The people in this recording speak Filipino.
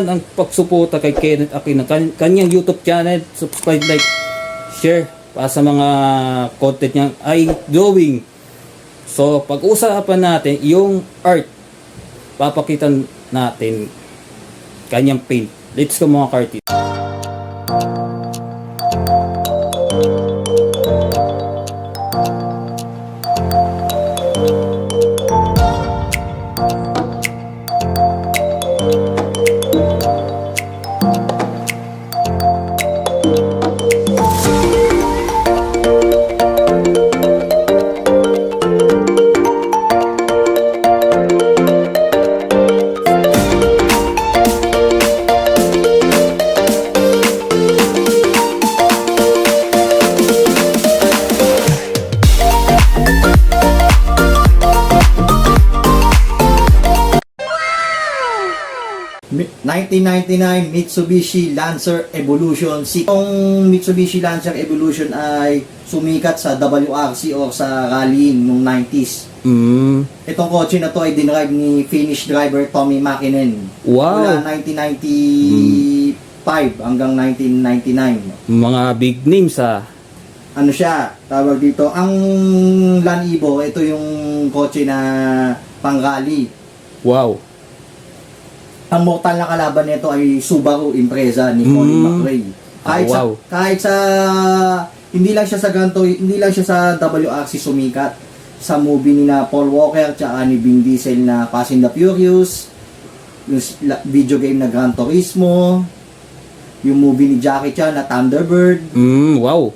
ang pagsuporta kay Kenneth Aquino, kanyang YouTube channel, subscribe, like, share para sa mga content niya ay drawing. So pag-usapan natin yung art, papakitan natin kanyang paint. Let's go mga kartist. ...1999 Mitsubishi Lancer Evolution 6. Itong Mitsubishi Lancer Evolution ay sumikat sa WRC o sa rallying noong 90s. Itong kotse na to ay dinrive ni Finnish driver Tommi Mäkinen. Wow! Mula 1995 hanggang 1999. Mga big names Ano siya, tawag dito, ang Land Evo, ito yung kotse na pang-rally. Wow! Ang mortal na kalaban nito ay Subaru Impreza ni Colin McRae. Kahit sa hindi lang siya sa hindi lang siya sa WRC sumikat, sa movie ni na Paul Walker tsaka ni Vin Diesel na Fast and the Furious, yung video game na Gran Turismo, yung movie ni Jackie Chan na Thunderbird. Wow!